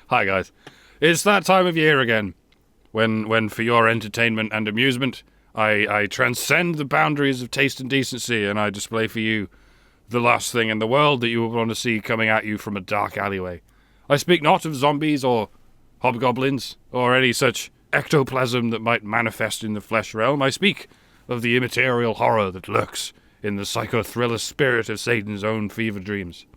Hi guys. It's that time of year again, when for your entertainment and amusement, I transcend the boundaries of taste and decency and I display for you the last thing in the world that you will want to see coming at you from a dark alleyway. I speak not of zombies or hobgoblins or any such ectoplasm that might manifest in the flesh realm. I speak of the immaterial horror that lurks in the psychothriller spirit of Satan's own fever dreams.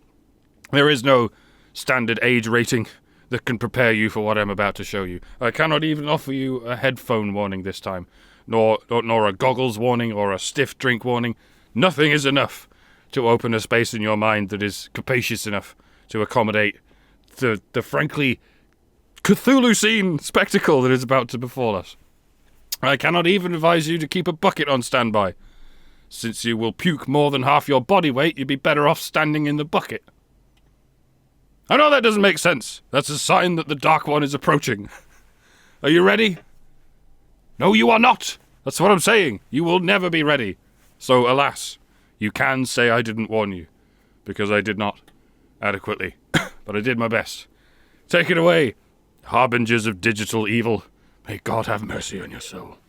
There is no standard age rating that can prepare you for what I'm about to show you. I cannot even offer you a headphone warning this time, nor a goggles warning or a stiff drink warning. Nothing is enough to open a space in your mind that is capacious enough to accommodate the frankly Cthulhu-scene spectacle that is about to befall us. I cannot even advise you to keep a bucket on standby. Since you will puke more than half your body weight, you'd be better off standing in the bucket. I know that doesn't make sense. That's a sign that the Dark One is approaching. Are you ready? No, you are not. That's what I'm saying. You will never be ready. So, alas, you can say I didn't warn you, because I did not adequately, but I did my best. Take it away, harbingers of digital evil. May God have mercy on your soul.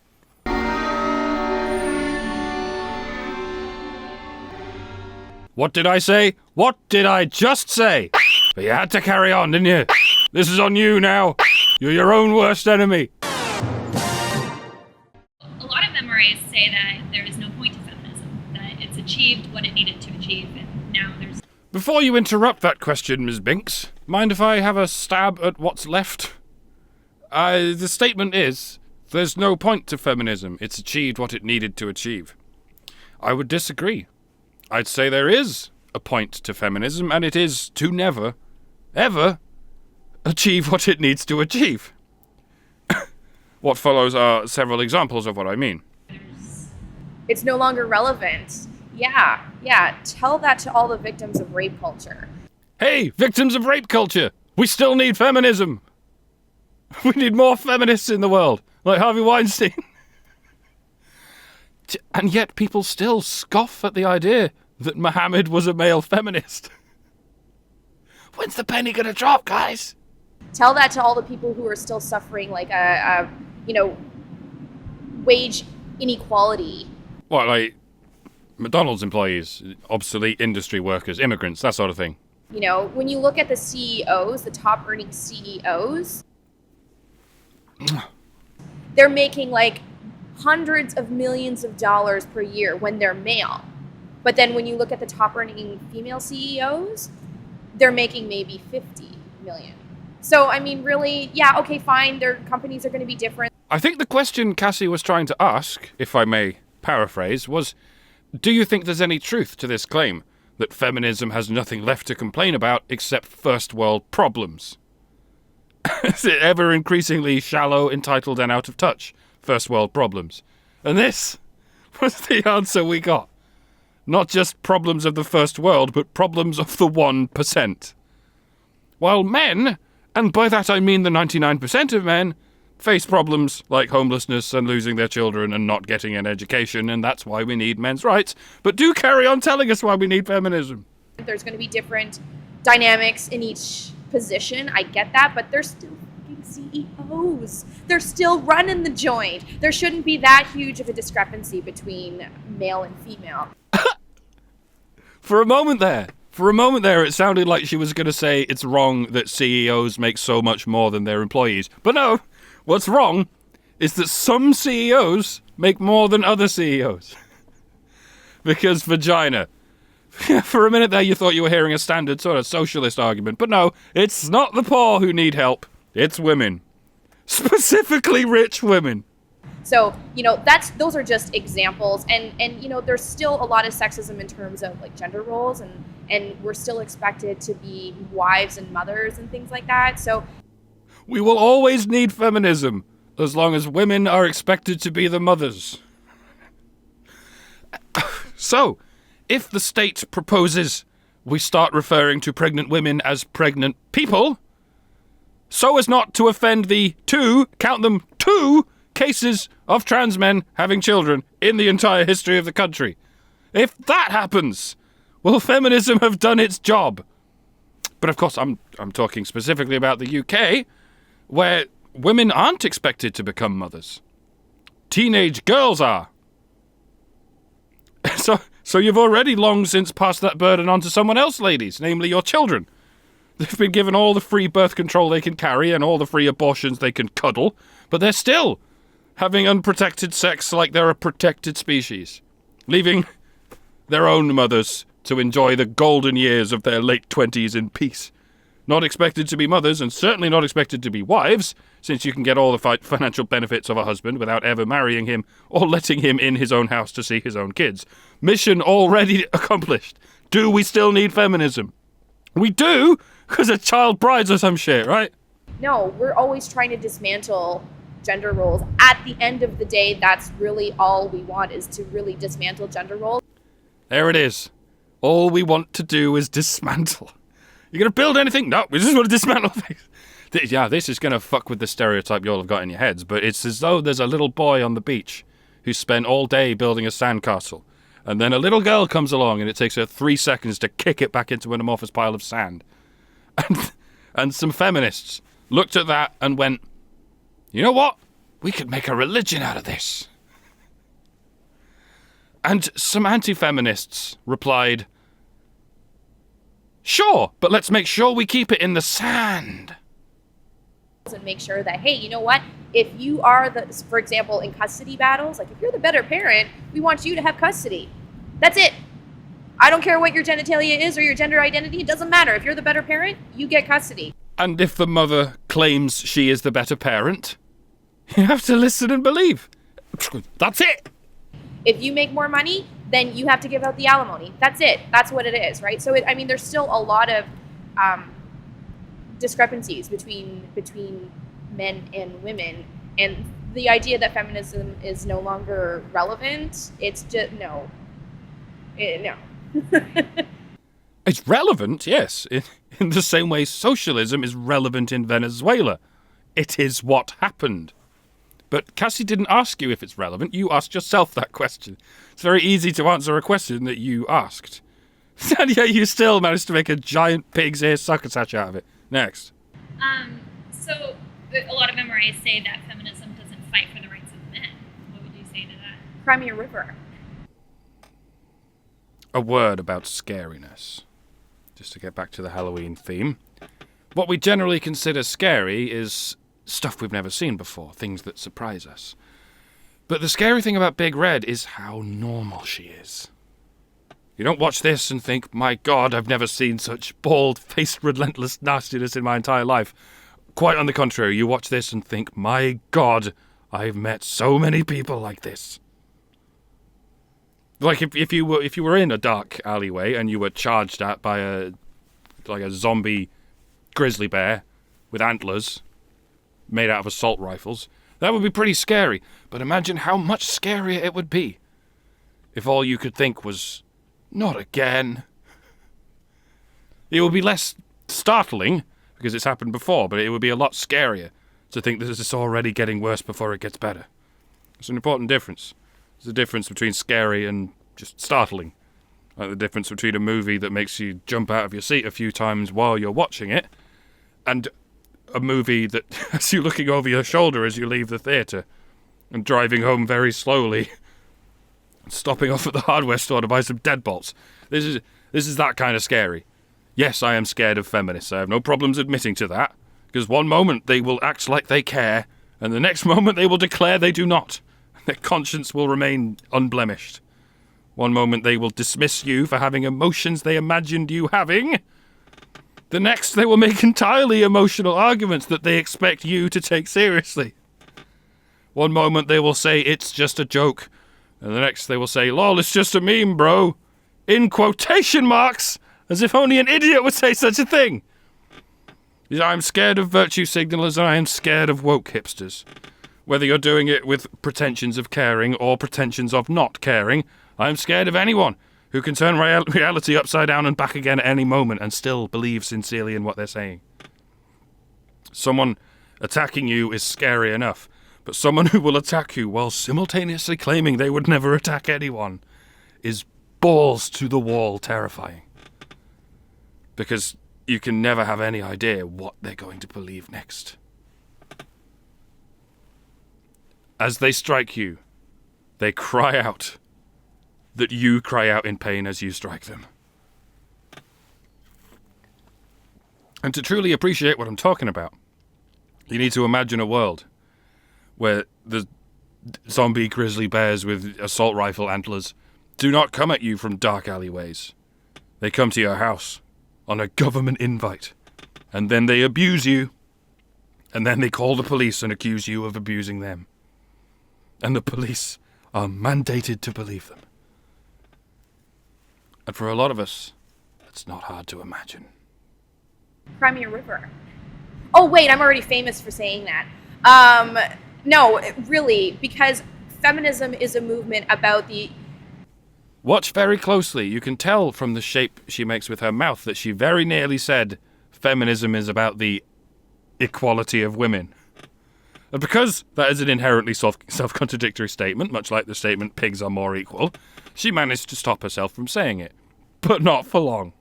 What did I say? What did I just say? But you had to carry on, didn't you? This is on you now. You're your own worst enemy. A lot of memories say that there is no point to feminism, that it's achieved what it needed to achieve, and now there's... Before you interrupt that question, Ms. Binks, mind if I have a stab at what's left? The statement is, there's no point to feminism, it's achieved what it needed to achieve. I would disagree. I'd say there is a point to feminism, and it is to never, ever, achieve what it needs to achieve. What follows are several examples of what I mean. It's no longer relevant. Yeah. Tell that to all the victims of rape culture. Hey, victims of rape culture! We still need feminism! We need more feminists in the world, like Harvey Weinstein. And yet people still scoff at the idea that Muhammad was a male feminist. When's the penny gonna drop, guys? Tell that to all the people who are still suffering like wage inequality. What, like McDonald's employees, obsolete industry workers, immigrants, that sort of thing? You know, when you look at the CEOs, the top earning CEOs, they're making like hundreds of millions of dollars per year when they're male. But then when you look at the top earning female CEOs, they're making maybe 50 million. So, I mean, really, yeah, okay, fine, their companies are going to be different. I think the question Cassie was trying to ask, if I may paraphrase, was, do you think there's any truth to this claim that feminism has nothing left to complain about except first world problems? Is it ever increasingly shallow, entitled, and out of touch? First world problems. And this was the answer we got. Not just problems of the first world, but problems of the 1%. While men, and by that I mean the 99% of men, face problems like homelessness and losing their children and not getting an education, and that's why we need men's rights. But do carry on telling us why we need feminism. There's going to be different dynamics in each position. I get that, but they're still fucking CEOs. They're still running the joint. There shouldn't be that huge of a discrepancy between male and female. For a moment there, it sounded like she was going to say it's wrong that CEOs make so much more than their employees. But no, what's wrong is that some CEOs make more than other CEOs. Because vagina. For a minute there, you thought you were hearing a standard sort of socialist argument. But no, it's not the poor who need help. It's women. Specifically rich women. So, those are just examples. And there's still a lot of sexism in terms of like gender roles, and we're still expected to be wives and mothers and things like that. So we will always need feminism as long as women are expected to be the mothers. So, if the state proposes we start referring to pregnant women as pregnant people, so as not to offend the two cases of trans men having children in the entire history of the country. If that happens, will feminism have done its job? But of course, I'm talking specifically about the UK, where women aren't expected to become mothers. Teenage girls are. So you've already long since passed that burden on to someone else, ladies, namely your children. They've been given all the free birth control they can carry and all the free abortions they can cuddle, but they're still having unprotected sex like they're a protected species, leaving their own mothers to enjoy the golden years of their late 20s in peace. Not expected to be mothers, and certainly not expected to be wives, since you can get all the financial benefits of a husband without ever marrying him or letting him in his own house to see his own kids. Mission already accomplished. Do we still need feminism? We do, because of child brides or some shit, right? No, we're always trying to dismantle gender roles. At the end of the day, that's really all we want, is to really dismantle gender roles. There it is. All we want to do is dismantle. You're going to build anything? No, we just want to dismantle things. Yeah, this is going to fuck with the stereotype you all have got in your heads, but it's as though there's a little boy on the beach who spent all day building a sandcastle, and then a little girl comes along and it takes her 3 seconds to kick it back into an amorphous pile of sand. And some feminists looked at that and went, you know what? We could make a religion out of this. And some anti-feminists replied, sure, but let's make sure we keep it in the sand. And make sure that, hey, you know what? If you are for example, in custody battles, like if you're the better parent, we want you to have custody. That's it. I don't care what your genitalia is or your gender identity. It doesn't matter. If you're the better parent, you get custody. And if the mother claims she is the better parent, you have to listen and believe. That's it. If you make more money, then you have to give out the alimony. That's it. That's what it is, right? So, there's still a lot of discrepancies between men and women. And the idea that feminism is no longer relevant, it's just, no. No. It's relevant, yes, in the same way socialism is relevant in Venezuela. It is what happened. But Cassie didn't ask you if it's relevant. You asked yourself that question. It's very easy to answer a question that you asked. And yet you still managed to make a giant pig's ear succotash out of it. Next. So a lot of MRAs say that feminism doesn't fight for the rights of men. What would you say to that? Crimea River. A word about scariness. Just to get back to the Halloween theme. What we generally consider scary is stuff we've never seen before, things that surprise us. But the scary thing about Big Red is how normal she is. You don't watch this and think, my God, I've never seen such bald-faced, relentless nastiness in my entire life. Quite on the contrary, you watch this and think, my God, I've met so many people like this. Like if you were in a dark alleyway and you were charged at by a zombie grizzly bear with antlers made out of assault rifles, that would be pretty scary. But imagine how much scarier it would be if all you could think was, not again. It would be less startling, because it's happened before, but it would be a lot scarier to think this is already getting worse before it gets better. It's an important difference. There's a difference between scary and just startling. Like the difference between a movie that makes you jump out of your seat a few times while you're watching it, and a movie that has you looking over your shoulder as you leave the theatre, and driving home very slowly, stopping off at the hardware store to buy some deadbolts. This is that kind of scary. Yes, I am scared of feminists. I have no problems admitting to that, because one moment they will act like they care, and the next moment they will declare they do not. Their conscience will remain unblemished. One moment they will dismiss you for having emotions they imagined you having. The next they will make entirely emotional arguments that they expect you to take seriously. One moment they will say it's just a joke, and the next they will say, lol, it's just a meme, bro. In quotation marks, as if only an idiot would say such a thing. I'm scared of virtue signalers and I am scared of woke hipsters. Whether you're doing it with pretensions of caring or pretensions of not caring, I'm scared of anyone who can turn reality upside down and back again at any moment and still believe sincerely in what they're saying. Someone attacking you is scary enough, but someone who will attack you while simultaneously claiming they would never attack anyone is balls to the wall terrifying. Because you can never have any idea what they're going to believe next. As they strike you, they cry out that you cry out in pain as you strike them. And to truly appreciate what I'm talking about, you need to imagine a world where the zombie grizzly bears with assault rifle antlers do not come at you from dark alleyways. They come to your house on a government invite, and then they abuse you, and then they call the police and accuse you of abusing them. And the police are mandated to believe them. And for a lot of us, it's not hard to imagine. Crimea River. Oh, wait, I'm already famous for saying that. No, really, because feminism is a movement about the... Watch very closely. You can tell from the shape she makes with her mouth that she very nearly said feminism is about the equality of women. And because that is an inherently self-contradictory statement, much like the statement pigs are more equal, she managed to stop herself from saying it. But not for long.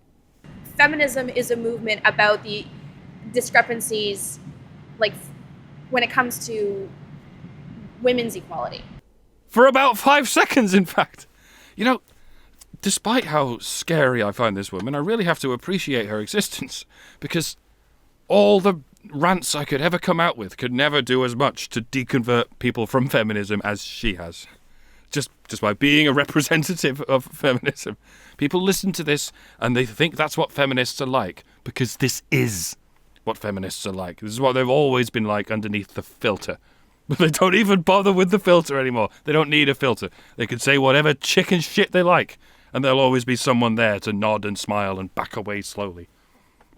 Feminism is a movement about the discrepancies, like, when it comes to women's equality. For about 5 seconds, in fact. You know, despite how scary I find this woman, I really have to appreciate her existence, because all the rants I could ever come out with could never do as much to deconvert people from feminism as she has. Just by being a representative of feminism. People listen to this and they think that's what feminists are like, because this is what feminists are like. This is what they've always been like underneath the filter. But they don't even bother with the filter anymore. They don't need a filter. They can say whatever chicken shit they like, and there'll always be someone there to nod and smile and back away slowly.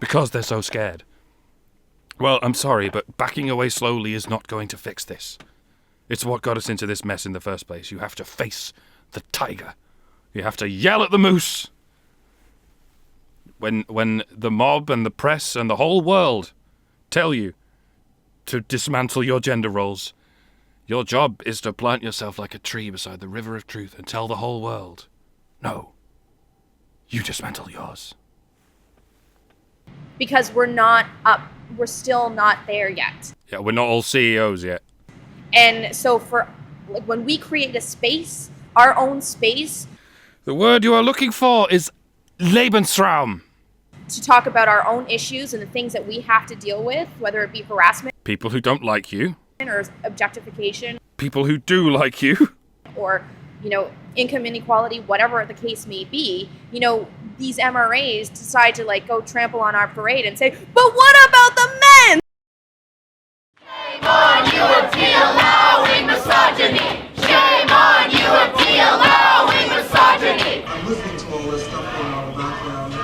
Because they're so scared. Well, I'm sorry, but backing away slowly is not going to fix this. It's what got us into this mess in the first place. You have to face the tiger. You have to yell at the moose. When the mob and the press and the whole world tell you to dismantle your gender roles, your job is to plant yourself like a tree beside the river of truth and tell the whole world, no, you dismantle yours. Because we're still not there yet. Yeah, we're not all CEOs yet. And so when we create a space, our own space... The word you are looking for is Lebensraum. To talk about our own issues and the things that we have to deal with, whether it be harassment... People who don't like you. Or objectification. People who do like you. Or, income inequality, whatever the case may be. These MRAs decide to, go trample on our parade and say, but what about the men? Shame on UFT allowing misogyny! Shame on UFT allowing misogyny! I'm listening to all this stuff going on in the background, and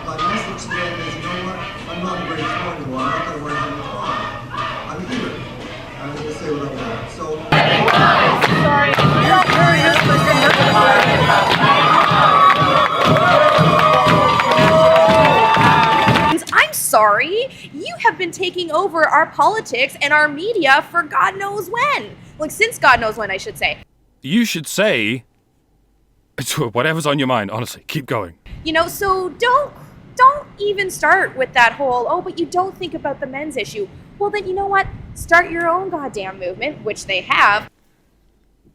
my message to them is, you know what? I'm not a great sport anymore. I'm not going to wear a uniform. I'm here. I'm going to say what I want. So... I'm sorry. You have been taking over our politics and our media for God knows when. Since God knows when, I should say. You should say whatever's on your mind, honestly. Keep going. So don't even start with that whole, but you don't think about the men's issue. Well, then, you know what? Start your own goddamn movement, which they have.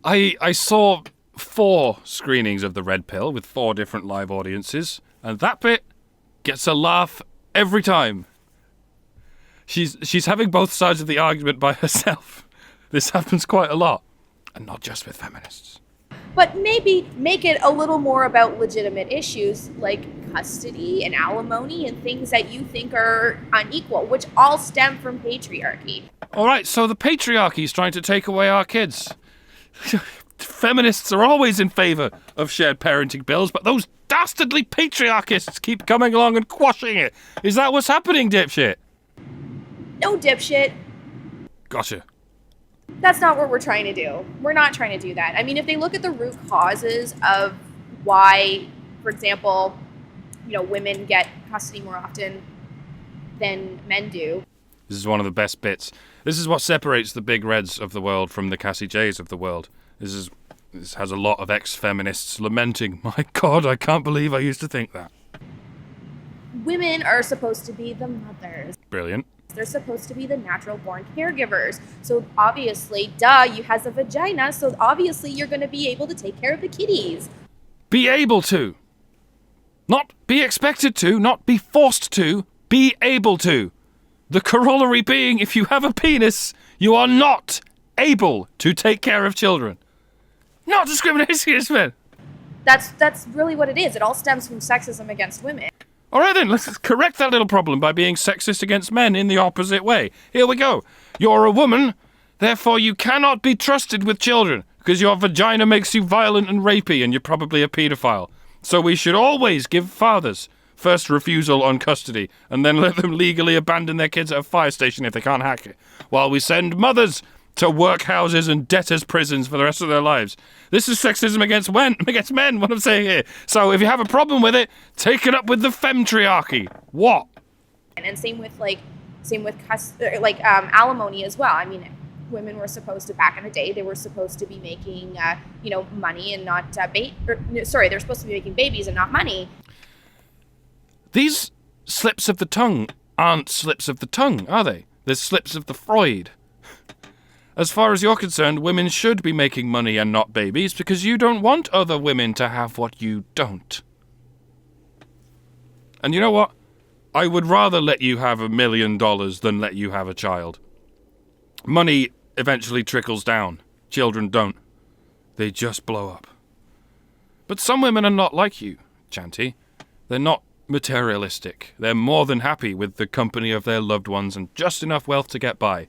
I saw 4 screenings of The Red Pill with 4 different live audiences, and that bit gets a laugh every time. She's having both sides of the argument by herself. This happens quite a lot, and not just with feminists. But maybe make it a little more about legitimate issues like custody and alimony and things that you think are unequal, which all stem from patriarchy. All right, so the patriarchy is trying to take away our kids. Feminists are always in favour of shared parenting bills, but those dastardly patriarchists keep coming along and quashing it. Is that what's happening, dipshit? No, dipshit. Gotcha. That's not what we're trying to do. We're not trying to do that. I mean, if they look at the root causes of why, for example, women get custody more often than men do. This is one of the best bits. This is what separates the big reds of the world from the Cassie Jays of the world. This is This has a lot of ex-feminists lamenting, my God, I can't believe I used to think that. Women are supposed to be the mothers. Brilliant. They're supposed to be the natural-born caregivers. So obviously, duh, you has a vagina, so obviously you're going to be able to take care of the kitties. Be able to. Not be expected to, not be forced to, be able to. The corollary being, if you have a penis, you are not able to take care of children. Not discrimination against men. That's really what it is. It all stems from sexism against women. All right then, let's correct that little problem by being sexist against men in the opposite way. Here we go. You're a woman, therefore you cannot be trusted with children, because your vagina makes you violent and rapey, and you're probably a paedophile. So we should always give fathers first refusal on custody, and then let them legally abandon their kids at a fire station if they can't hack it, while we send mothers to workhouses and debtors' prisons for the rest of their lives. This is sexism against men, what I'm saying here. So if you have a problem with it, take it up with the femtriarchy. What? And same with alimony as well. I mean, women were supposed to, back in the day, they were supposed to be making, money and not they're supposed to be making babies and not money. These slips of the tongue aren't slips of the tongue, are they? They're slips of the Freud. As far as you're concerned, women should be making money and not babies because you don't want other women to have what you don't. And you know what? I would rather let you have $1 million than let you have a child. Money eventually trickles down. Children don't. They just blow up. But some women are not like you, Chanty. They're not materialistic. They're more than happy with the company of their loved ones and just enough wealth to get by.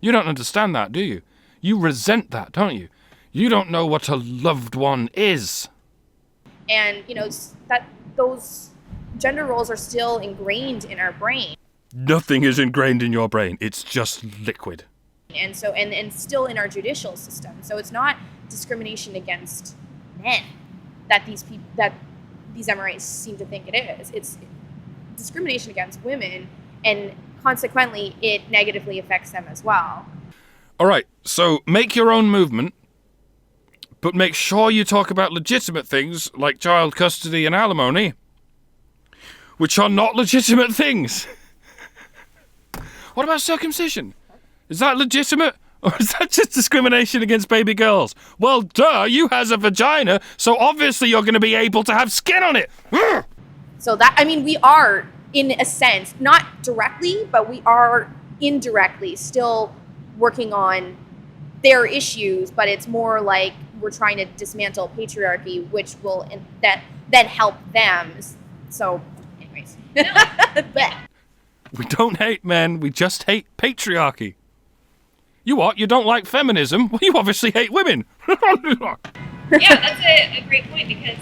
You don't understand that, do you? You resent that, don't you? You don't know what a loved one is. And, that those gender roles are still ingrained in our brain. Nothing is ingrained in your brain. It's just liquid. And so, and still in our judicial system. So it's not discrimination against men that these MRAs seem to think it is. It's discrimination against women, and consequently, it negatively affects them as well. All right, so make your own movement, but make sure you talk about legitimate things like child custody and alimony, which are not legitimate things. What about circumcision? Is that legitimate? Or is that just discrimination against baby girls? Well, duh, you has a vagina, so obviously you're going to be able to have skin on it. So we are, in a sense, not directly, but we are indirectly still working on their issues, but it's more like we're trying to dismantle patriarchy, which will then help them. So, anyways. But we don't hate men, we just hate patriarchy. You what? You don't like feminism? Well, you obviously hate women. Yeah, that's a great point because,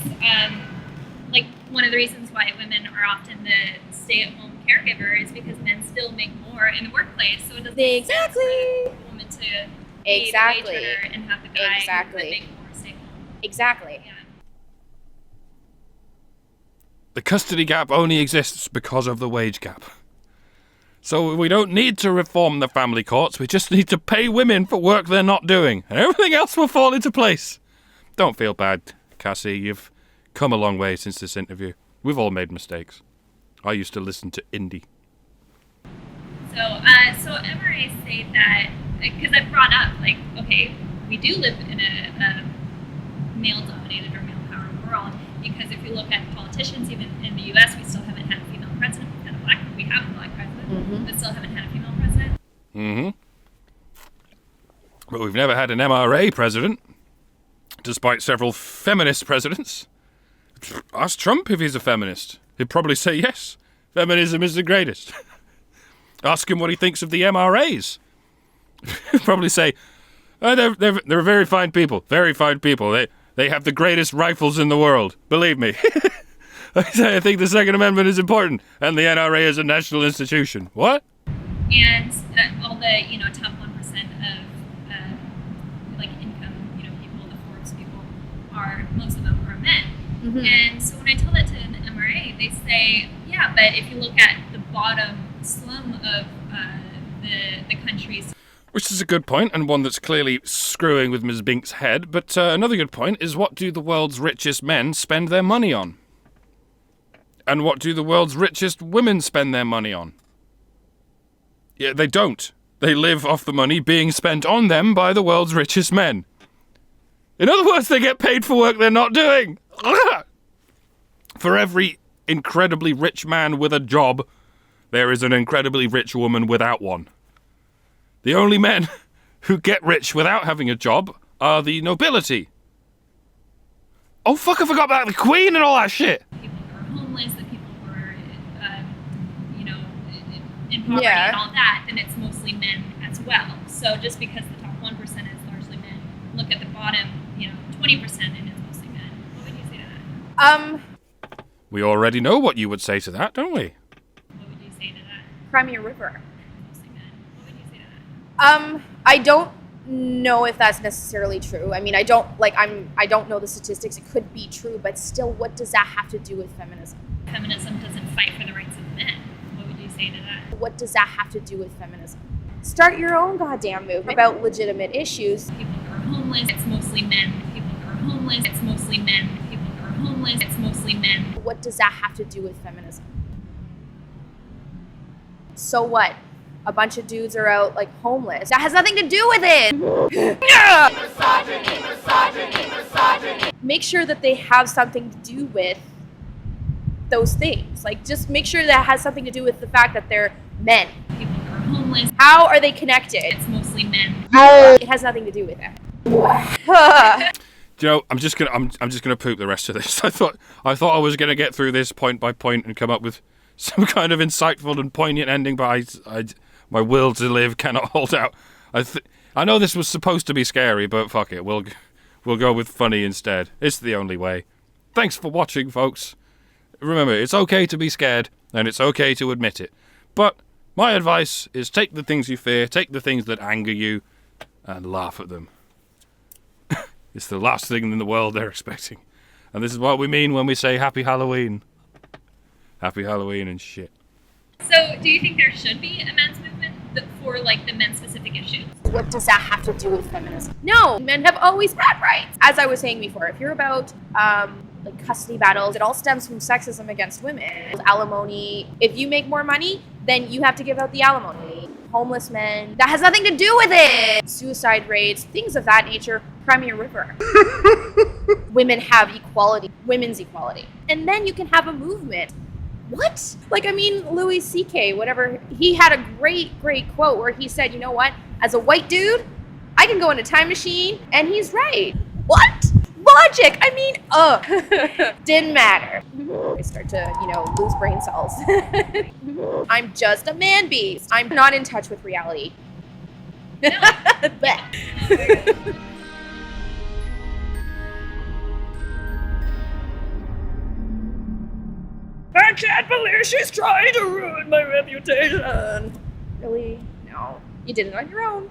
one of the reasons why women are often the stay-at-home caregiver is because men still make more in the workplace. So it doesn't make sense for a woman to be a wage earner and have the guy that make more stay home. Exactly. Yeah. The custody gap only exists because of the wage gap. So we don't need to reform the family courts, we just need to pay women for work they're not doing, and everything else will fall into place. Don't feel bad, Cassie, you've come a long way since this interview. We've all made mistakes. I used to listen to indie. So MRAs say that, because I've brought up, okay, we do live in a male-dominated or male-powered world, because if you look at politicians, even in the U.S., we still haven't had a female president. We have a black president, but still haven't had a female president. Mm-hmm. But we've never had an MRA president, despite several feminist presidents. Ask Trump if he's a feminist. He'd probably say yes. Feminism is the greatest. Ask him what he thinks of the MRAs. He'd probably say, they're very fine people. Very fine people. They have the greatest rifles in the world. Believe me. I think the Second Amendment is important, and the NRA is a national institution. What? And all the top 1% of income people, the Forbes people, most of them are men. Mm-hmm. And so when I tell that to an MRA, they say, yeah, but if you look at the bottom slum of the countries, Which is a good point, and one that's clearly screwing with Ms. Bink's head. But another good point is, what do the world's richest men spend their money on? And what do the world's richest women spend their money on? Yeah, they don't. They live off the money being spent on them by the world's richest men. In other words, they get paid for work they're not doing. For every incredibly rich man with a job, there is an incredibly rich woman without one. The only men who get rich without having a job are the nobility. Oh fuck, I forgot about the Queen and all that shit! People who are homeless, the people who are, in poverty and all that, then it's mostly men as well. So just because the top 1% is largely men, look at the bottom, 20% and it's mostly men. What would you say to that? We already know what you would say to that, don't we? What would you say to that? Crimea River. Mostly men. What would you say to that? I don't know if that's necessarily true. I mean, I don't know the statistics. It could be true, but still, what does that have to do with feminism? Feminism doesn't fight for the rights of men. What would you say to that? What does that have to do with feminism? Start your own goddamn movement about legitimate issues. People who are homeless, it's mostly men. People who are homeless, it's mostly men. People who are homeless, it's mostly men. What does that have to do with feminism? So what? A bunch of dudes are out, homeless. That has nothing to do with it! Misogyny, misogyny, misogyny. Make sure that they have something to do with those things. Just make sure that has something to do with the fact that they're men. People who are homeless, How are they connected? it's mostly men. It has nothing to do with that. I'm just gonna poop the rest of this. I thought I was gonna get through this point by point and come up with some kind of insightful and poignant ending, but my will to live cannot hold out. I know this was supposed to be scary, but fuck it, we'll go with funny instead. It's the only way. Thanks for watching, folks. Remember, it's okay to be scared, and it's okay to admit it. But my advice is take the things you fear, take the things that anger you, and laugh at them. It's the last thing in the world they're expecting. And this is what we mean when we say Happy Halloween. Happy Halloween and shit. So, do you think there should be a men's movement for the men-specific issues? What does that have to do with feminism? No, men have always had rights. As I was saying before, if you're about custody battles, it all stems from sexism against women. Alimony, if you make more money, then you have to give out the alimony. Homeless men, that has nothing to do with it. Suicide rates, things of that nature. Crimea River. Women have equality, women's equality. And then you can have a movement. What? Louis C.K., whatever, he had a great quote where he said, you know what? As a white dude, I can go in a time machine, and he's right. What? Logic! Didn't matter. I start to, lose brain cells. I'm just a man beast. I'm not in touch with reality. I can't believe she's trying to ruin my reputation. Really? No. You did it on your own.